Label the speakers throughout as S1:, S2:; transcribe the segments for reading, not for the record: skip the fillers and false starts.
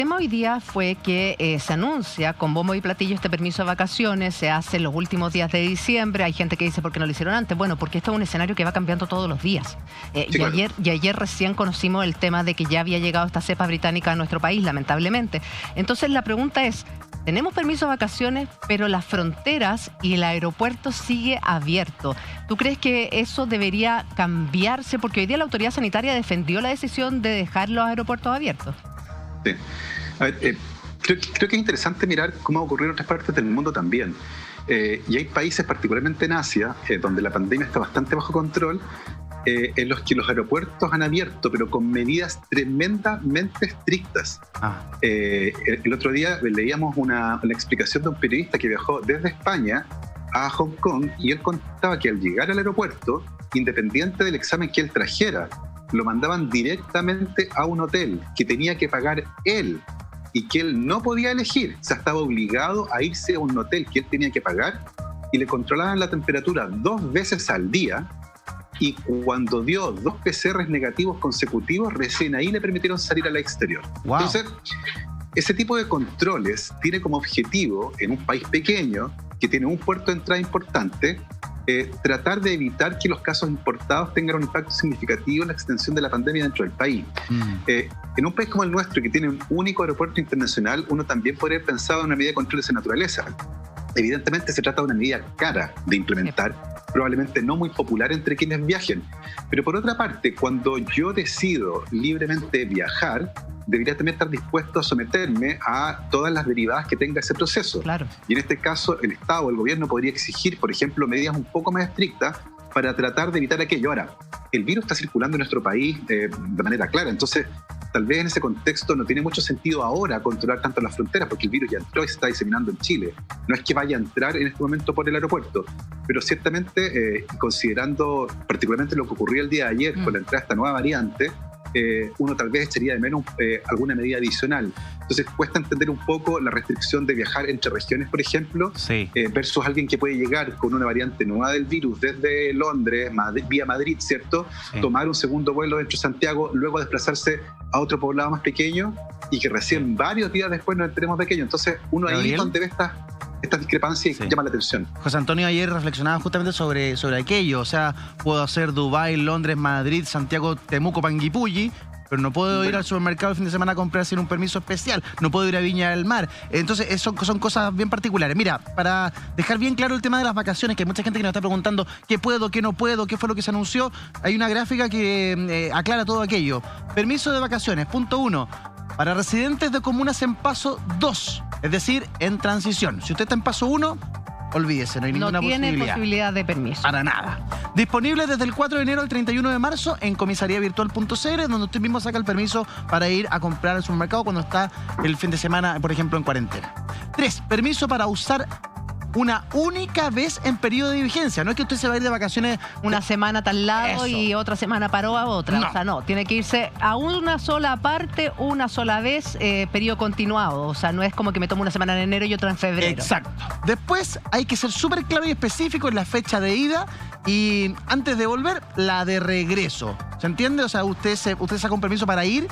S1: El tema hoy día fue que se anuncia con bombo y platillo este permiso de vacaciones, se hace en los últimos días de diciembre. Hay gente que dice, ¿por qué no lo hicieron antes? Bueno, porque esto es un escenario que va cambiando todos los días.
S2: Sí, claro.
S1: Ayer recién conocimos el tema de que ya había llegado esta cepa británica a nuestro país, lamentablemente. Entonces la pregunta es, tenemos permiso de vacaciones, pero las fronteras y el aeropuerto sigue abierto. ¿Tú crees que eso debería cambiarse? Porque hoy día la autoridad sanitaria defendió la decisión de dejar los aeropuertos abiertos.
S2: Sí. A ver, creo que es interesante mirar cómo ha ocurrido en otras partes del mundo también. Y hay países, particularmente en Asia, donde la pandemia está bastante bajo control, en los que los aeropuertos han abierto, pero con medidas tremendamente estrictas. El otro día leíamos una explicación de un periodista que viajó desde España a Hong Kong y él contaba que al llegar al aeropuerto, independiente del examen que él trajera, lo mandaban directamente a un hotel que tenía que pagar él y que él no podía elegir. O sea, estaba obligado a irse a un hotel que él tenía que pagar y le controlaban la temperatura 2 veces al día, y cuando dio 2 PCRs negativos consecutivos, recién ahí le permitieron salir al exterior.
S3: Wow.
S2: Entonces, ese tipo de controles tiene como objetivo, en un país pequeño, que tiene un puerto de entrada importante, tratar de evitar que los casos importados tengan un impacto significativo en la extensión de la pandemia dentro del país. En un país como el nuestro, que tiene un único aeropuerto internacional, uno también podría haber pensado en una medida de control de esa naturaleza. Evidentemente se trata de una medida cara de implementar, probablemente no muy popular entre quienes viajen. Pero por otra parte, cuando yo decido libremente viajar, debería también estar dispuesto a someterme a todas las derivadas que tenga ese proceso.
S1: Claro.
S2: Y en este caso, el Estado o el gobierno podría exigir, por ejemplo, medidas un poco más estrictas para tratar de evitar aquello. Ahora, el virus está circulando en nuestro país de manera clara, entonces tal vez en ese contexto no tiene mucho sentido ahora controlar tanto las fronteras, porque el virus ya entró y se está diseminando en Chile. No es que vaya a entrar en este momento por el aeropuerto, pero ciertamente, considerando particularmente lo que ocurrió el día de ayer con la entrada de esta nueva variante, uno tal vez echaría de menos alguna medida adicional. Entonces cuesta entender un poco la restricción de viajar entre regiones, por ejemplo, versus alguien que puede llegar con una variante nueva del virus desde Londres, vía Madrid, ¿cierto? Tomar un segundo vuelo dentro de Santiago, luego desplazarse a otro poblado más pequeño y que recién varios días después nos enteremos de aquello. Entonces uno ahí es donde ve esta discrepancia y llama la atención.
S3: José Antonio ayer reflexionaba justamente sobre aquello. O sea, puedo hacer Dubái, Londres, Madrid, Santiago, Temuco, Panguipulli, pero no puedo ir al supermercado el fin de semana a comprar sin un permiso especial. No puedo ir a Viña del Mar. Entonces, son cosas bien particulares. Mira, para dejar bien claro el tema de las vacaciones, que hay mucha gente que nos está preguntando qué puedo, qué no puedo, qué fue lo que se anunció, hay una gráfica que aclara todo aquello. Permiso de vacaciones, punto 1. Para residentes de comunas en paso 2, es decir, en transición. Si usted está en paso 1, olvídese, no hay ninguna posibilidad.
S1: No tiene posibilidad de permiso.
S3: Para nada. Disponible desde el 4 de enero al 31 de marzo en comisariavirtual.cl, donde usted mismo saca el permiso para ir a comprar al supermercado cuando está el fin de semana, por ejemplo, en cuarentena. 3. Permiso para usar una única vez en periodo de vigencia. No es que usted se va a ir de vacaciones
S1: una semana a tal lado y otra semana paró a otra. No. O sea, no, tiene que irse a una sola parte, una sola vez, periodo continuado. O sea, no es como que me tomo una semana en enero y otra en febrero.
S3: Exacto. Después hay que ser súper claro y específico en la fecha de ida y antes de volver, la de regreso. ¿Se entiende? O sea, usted saca un permiso para ir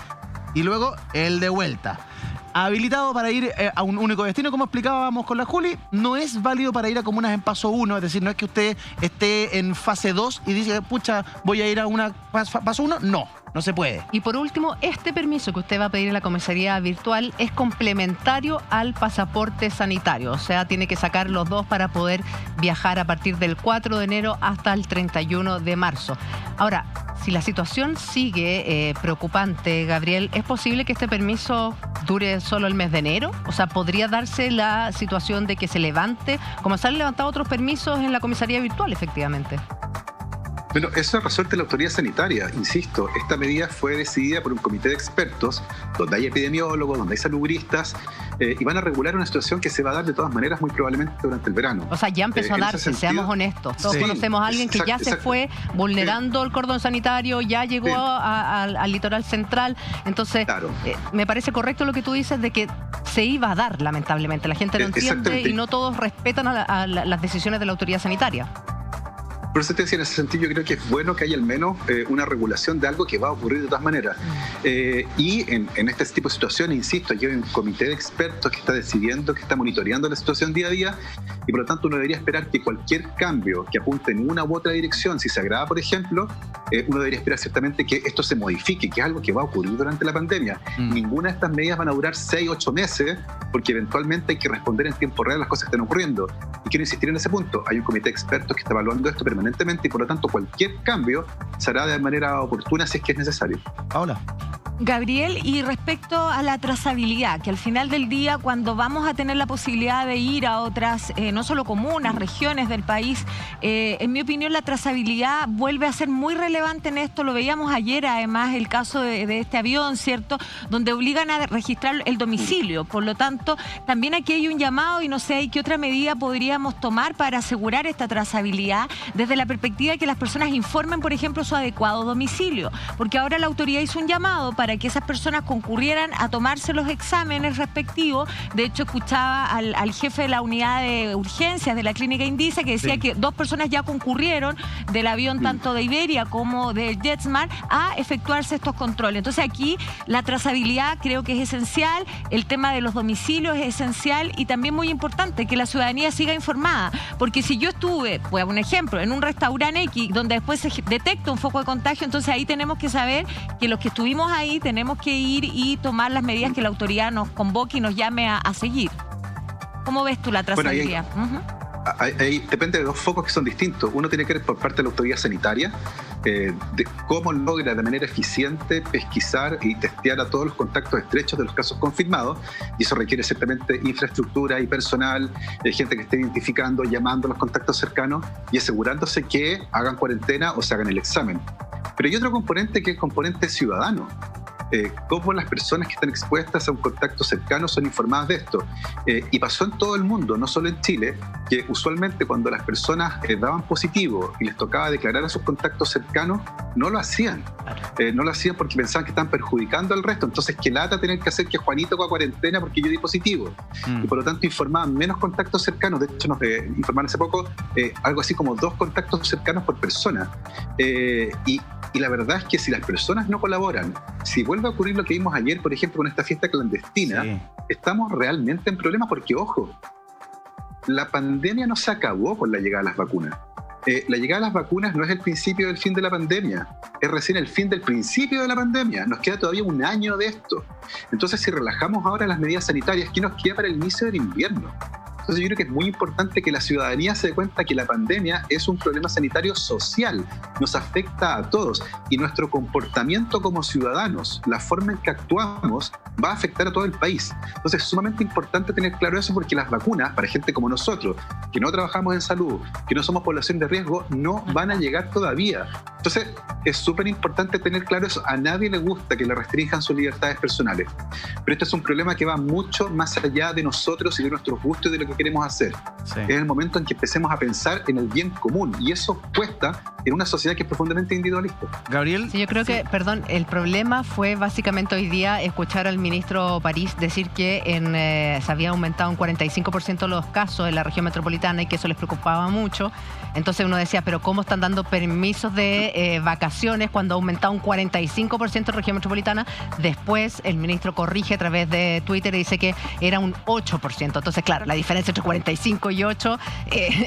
S3: y luego el de vuelta. Habilitado para ir a un único destino, como explicábamos con la Juli, no es válido para ir a comunas en paso 1, es decir, no es que usted esté en fase 2 y dice, pucha, voy a ir a una paso 1, no se puede.
S1: Y por último, este permiso que usted va a pedir en la comisaría virtual es complementario al pasaporte sanitario, o sea, tiene que sacar los dos para poder viajar a partir del 4 de enero hasta el 31 de marzo. Ahora, si la situación sigue preocupante, Gabriel, ¿es posible que este permiso dure solo el mes de enero? O sea, ¿podría darse la situación de que se levante, como se han levantado otros permisos en la comisaría virtual, efectivamente?
S2: Bueno, eso resuelve la autoridad sanitaria. Insisto, esta medida fue decidida por un comité de expertos, donde hay epidemiólogos, donde hay salubristas, y van a regular una situación que se va a dar de todas maneras muy probabblmente durante el verano.
S1: O sea, ya empezó a darse, seamos honestos. Todos conocemos a alguien que ya se fue vulnerando el cordón sanitario, ya llegó al litoral central. Entonces, me parece correcto lo que tú dices de que se iba a dar, lamentablemente. La gente lo entiende y no todos respetan a las decisiones de la autoridad sanitaria.
S2: Por eso te decía, en ese sentido yo creo que es bueno que haya al menos una regulación de algo que va a ocurrir de todas maneras. Y en este tipo de situaciones, insisto, hay un comité de expertos que está decidiendo, que está monitoreando la situación día a día, y por lo tanto uno debería esperar que cualquier cambio que apunte en una u otra dirección, si se agrava, por ejemplo, uno debería esperar ciertamente que esto se modifique, que es algo que va a ocurrir durante la pandemia. Ninguna de estas medidas van a durar 6, 8 meses, porque eventualmente hay que responder en tiempo real a las cosas que están ocurriendo. Y quiero insistir en ese punto. Hay un comité de expertos que está evaluando esto permanentemente y por lo tanto cualquier cambio se hará de manera oportuna si es que es necesario.
S3: Paola.
S4: Gabriel, y respecto a la trazabilidad, que al final del día, cuando vamos a tener la posibilidad de ir a otras, no solo comunas, regiones del país, en mi opinión la trazabilidad vuelve a ser muy relevante en esto. Lo veíamos ayer, además, el caso de este avión, ¿cierto?, donde obligan a registrar el domicilio. Por lo tanto, también aquí hay un llamado y no sé qué otra medida podríamos tomar para asegurar esta trazabilidad desde la perspectiva de que las personas informen, por ejemplo, su adecuado domicilio. Porque ahora la autoridad hizo un llamado para que esas personas concurrieran a tomarse los exámenes respectivos. De hecho, escuchaba al jefe de la unidad de urgencias de la clínica Indisa que decía que 2 personas ya concurrieron del avión tanto de Iberia como de JetSmart a efectuarse estos controles. Entonces aquí la trazabilidad creo que es esencial, el tema de los domicilios es esencial y también muy importante que la ciudadanía siga informada, porque si yo estuve, voy a un ejemplo, en un restaurante X donde después se detecta un foco de contagio, entonces ahí tenemos que saber que los que estuvimos ahí tenemos que ir y tomar las medidas que la autoridad nos convoque y nos llame a seguir. ¿Cómo ves tú la trazabilidad?
S2: Ahí depende de 2 focos que son distintos. Uno tiene que ver por parte de la autoridad sanitaria, de cómo logra de manera eficiente pesquisar y testear a todos los contactos estrechos de los casos confirmados, y eso requiere ciertamente infraestructura y personal, gente que esté identificando, llamando a los contactos cercanos y asegurándose que hagan cuarentena o se hagan el examen. Pero hay otro componente que es el componente ciudadano. Cómo las personas que están expuestas a un contacto cercano son informadas de esto. Y pasó en todo el mundo, no solo en Chile, que usualmente cuando las personas daban positivo y les tocaba declarar a sus contactos cercanos, no lo hacían. No lo hacían porque pensaban que estaban perjudicando al resto. Entonces, qué lata tener que hacer que Juanito haga cuarentena porque yo di positivo. Y por lo tanto informaban menos contactos cercanos. De hecho, nos informaron hace poco algo así como 2 contactos cercanos por persona. Y la verdad es que si las personas no colaboran, si vuelve a ocurrir lo que vimos ayer, por ejemplo, con esta fiesta clandestina, estamos realmente en problemas porque, ojo, la pandemia no se acabó con la llegada de las vacunas. La llegada de las vacunas no es el principio del fin de la pandemia, es recién el fin del principio de la pandemia. Nos queda todavía 1 año de esto. Entonces, si relajamos ahora las medidas sanitarias, ¿qué nos queda para el inicio del invierno? Entonces yo creo que es muy importante que la ciudadanía se dé cuenta que la pandemia es un problema sanitario social, nos afecta a todos y nuestro comportamiento como ciudadanos, la forma en que actuamos, va a afectar a todo el país. Entonces es sumamente importante tener claro eso porque las vacunas, para gente como nosotros, que no trabajamos en salud, que no somos población de riesgo, no van a llegar todavía. Entonces es súper importante tener claro eso. A nadie le gusta que le restrinjan sus libertades personales, pero este es un problema que va mucho más allá de nosotros y de nuestros gustos y de lo que queremos hacer. Es el momento en que empecemos a pensar en el bien común y eso cuesta en una sociedad que es profundamente individualista.
S3: Gabriel.
S1: Sí, yo creo que, perdón, el problema fue básicamente hoy día escuchar al ministro París decir que se había aumentado un 45% los casos en la región metropolitana y que eso les preocupaba mucho. Entonces uno decía, pero ¿cómo están dando permisos de vacaciones cuando ha aumentado un 45% en la región metropolitana? Después el ministro corrige a través de Twitter y dice que era un 8%. Entonces, claro, la diferencia entre 45 y 8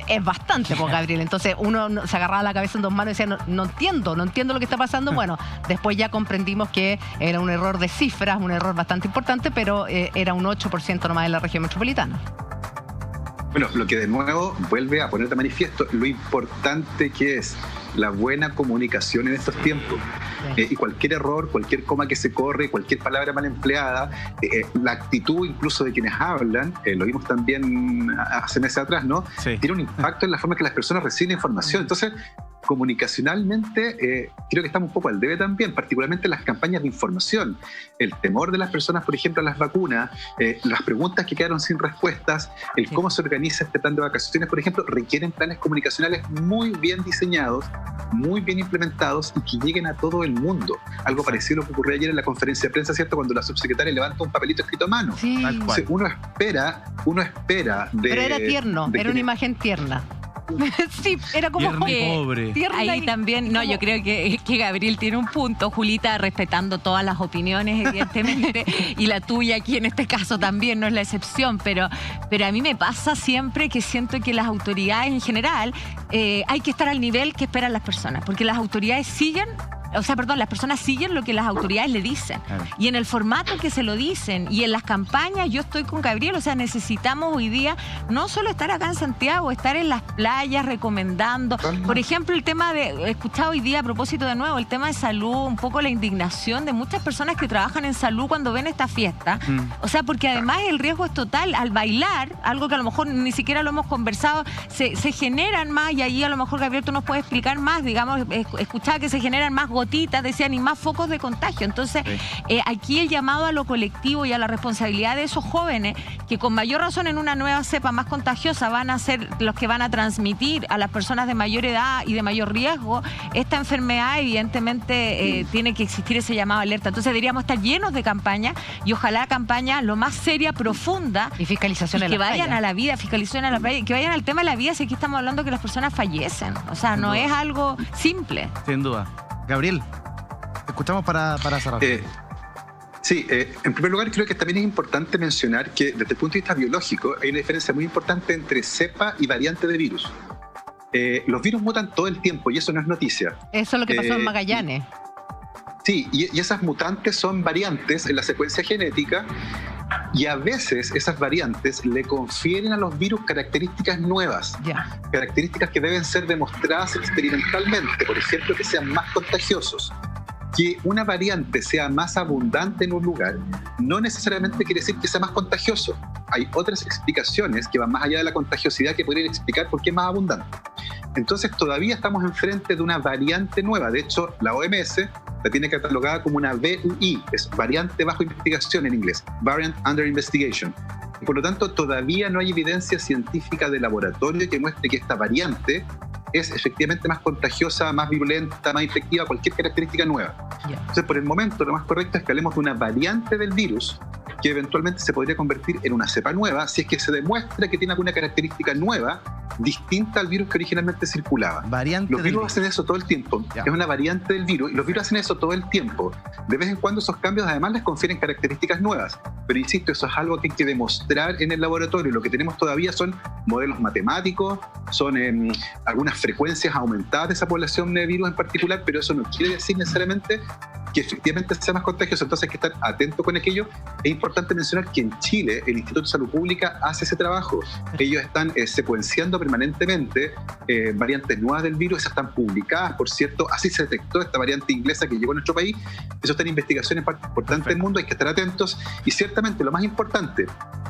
S1: es bastante, pues, Gabriel. Entonces uno se agarraba la cabeza en 2 manos y decía, no entiendo lo que está pasando. Bueno, después ya comprendimos que era un error de cifras, un error bastante importante, pero era un 8% nomás en la región metropolitana.
S2: Bueno, lo que de nuevo vuelve a poner de manifiesto lo importante que es la buena comunicación en estos tiempos. Y cualquier error, cualquier coma que se corre, cualquier palabra mal empleada, la actitud incluso de quienes hablan, lo vimos también hace meses atrás, ¿no? Sí. Tiene un impacto en la forma en que las personas reciben información. Entonces, comunicacionalmente creo que estamos un poco al debe también, particularmente en las campañas de información. El temor de las personas, por ejemplo, a las vacunas, las preguntas que quedaron sin respuestas, el cómo se organiza este plan de vacaciones, por ejemplo, requieren planes comunicacionales muy bien diseñados, muy bien implementados y que lleguen a todo el mundo. Algo parecido a lo que ocurrió ayer en la conferencia de prensa, ¿cierto? Cuando la subsecretaria levanta un papelito escrito a mano.
S1: Sí.
S2: Entonces, uno espera de...
S1: Pero era tierno, era una imagen tierna.
S4: Sí, era como
S3: Tierna y
S4: que
S3: pobre.
S4: tierna
S5: Ahí
S4: y
S5: también, no,
S4: como-
S5: yo creo que Gabriel tiene un punto, Julita, respetando todas las opiniones, evidentemente, y la tuya aquí en este caso también no es la excepción, pero a mí me pasa siempre que siento que las autoridades en general hay que estar al nivel que esperan las personas, porque las autoridades siguen. O sea, perdón, las personas siguen lo que las autoridades le dicen.
S3: Claro.
S5: Y en el formato que se lo dicen y en las campañas, yo estoy con Gabriel, o sea, necesitamos hoy día no solo estar acá en Santiago, estar en las playas recomendando. Por ejemplo, el tema de, he escuchado hoy día a propósito de nuevo, el tema de salud, un poco la indignación de muchas personas que trabajan en salud cuando ven esta fiesta. O sea, porque además el riesgo es total. Al bailar, algo que a lo mejor ni siquiera lo hemos conversado, se generan más, y ahí a lo mejor Gabriel tú nos puedes explicar más, digamos, escuchaba que se generan más gotitas, decían, y más focos de contagio. Entonces, aquí el llamado a lo colectivo y a la responsabilidad de esos jóvenes, que con mayor razón en una nueva cepa más contagiosa van a ser los que van a transmitir a las personas de mayor edad y de mayor riesgo esta enfermedad, evidentemente tiene que existir ese llamado a alerta. Entonces deberíamos estar llenos de campañas, y ojalá campaña lo más seria, profunda,
S1: Y fiscalización
S5: y
S1: en
S5: que
S1: la
S5: vayan
S1: playa.
S5: a la vida, fiscalización a la playa, que vayan al tema de la vida, si aquí estamos hablando que las personas fallecen. O sea, no es algo simple.
S3: Sin duda. Gabriel, te escuchamos para cerrar.
S2: Sí, en primer lugar creo que también es importante mencionar que desde el punto de vista biológico hay una diferencia muy importante entre cepa y variante de virus. Los virus mutan todo el tiempo y eso no es noticia.
S1: Eso es lo que pasó en Magallanes.
S2: Sí, y esas mutantes son variantes en la secuencia genética, y a veces esas variantes le confieren a los virus características nuevas,
S1: Ya.
S2: características que deben ser demostradas experimentalmente, por ejemplo, que sean más contagiosos. Que una variante sea más abundante en un lugar no necesariamente quiere decir que sea más contagioso. Hay otras explicaciones que van más allá de la contagiosidad que podrían explicar por qué es más abundante. Entonces todavía estamos enfrente de una variante nueva. De hecho, la OMS la tiene catalogada como una VUI, es variante bajo investigación en inglés, Variant Under Investigation. Y por lo tanto, todavía no hay evidencia científica de laboratorio que muestre que esta variante es efectivamente más contagiosa, más virulenta, más infectiva, cualquier característica nueva.
S1: Ya.
S2: Entonces, por el momento, lo más correcto es que hablemos de una variante del virus que eventualmente se podría convertir en una cepa nueva si es que se demuestra que tiene alguna característica nueva distinta al virus que originalmente circulaba.
S3: Variante
S2: Los
S3: del
S2: virus hacen eso todo el tiempo.
S3: Ya.
S2: Es una variante del virus y los virus hacen eso todo el tiempo. De vez en cuando esos cambios además les confieren características nuevas. Pero insisto, eso es algo que hay que demostrar en el laboratorio. Lo que tenemos todavía son modelos matemáticos, son algunas frecuencias aumentadas de esa población de virus en particular, pero eso no quiere decir necesariamente que efectivamente sea más contagioso. Entonces hay que estar atento con aquello. Es importante mencionar que en Chile el Instituto de Salud Pública hace ese trabajo. Ellos están secuenciando permanentemente variantes nuevas del virus. Esas están publicadas, por cierto. Así se detectó esta variante inglesa que llegó a nuestro país. Eso está en investigación en parte importante del mundo. Hay que estar atentos. Y ciertamente lo más importante,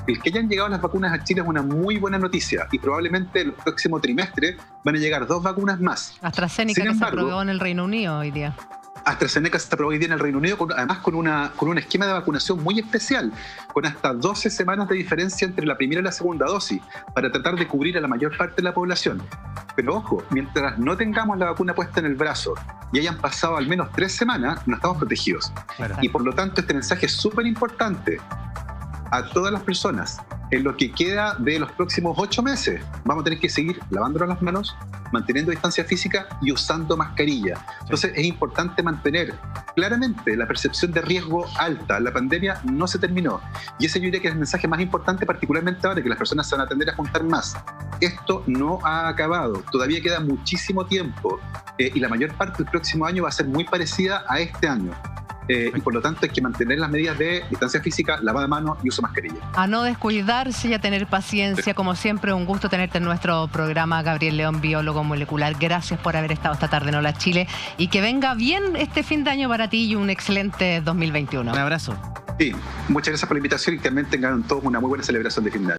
S2: el que hayan llegado las vacunas a Chile es una muy buena noticia, y probablemente el próximo trimestre van a llegar 2 vacunas más.
S1: AstraZeneca,
S2: Sin
S1: que
S2: embargo,
S1: se aprobó en el Reino Unido hoy día.
S2: AstraZeneca se aprobó hoy día en el Reino Unido, además con un esquema de vacunación muy especial, con hasta 12 semanas de diferencia entre la primera y la segunda dosis, para tratar de cubrir a la mayor parte de la población. Pero ojo, mientras no tengamos la vacuna puesta en el brazo y hayan pasado al menos 3 semanas, no estamos protegidos.
S3: Claro.
S2: Y por lo tanto este mensaje es súper importante a todas las personas. En lo que queda de los próximos 8 meses, vamos a tener que seguir lavándonos las manos, manteniendo distancia física y usando mascarilla. Entonces es importante mantener claramente la percepción de riesgo alta. La pandemia no se terminó. Y ese yo diría que es el mensaje más importante, particularmente ahora que las personas se van a tender a juntar más. Esto no ha acabado. Todavía queda muchísimo tiempo. Y la mayor parte del próximo año va a ser muy parecida a este año. Y por lo tanto hay que mantener las medidas de distancia física, lavado de manos y uso de mascarilla.
S1: A no descuidarse y a tener paciencia. Como siempre, un gusto tenerte en nuestro programa, Gabriel León, biólogo molecular. Gracias por haber estado esta tarde en Hola Chile, y que venga bien este fin de año para ti y un excelente 2021.
S3: Un abrazo.
S2: Sí, muchas gracias por la invitación y también tengan todos una muy buena celebración de fin de año.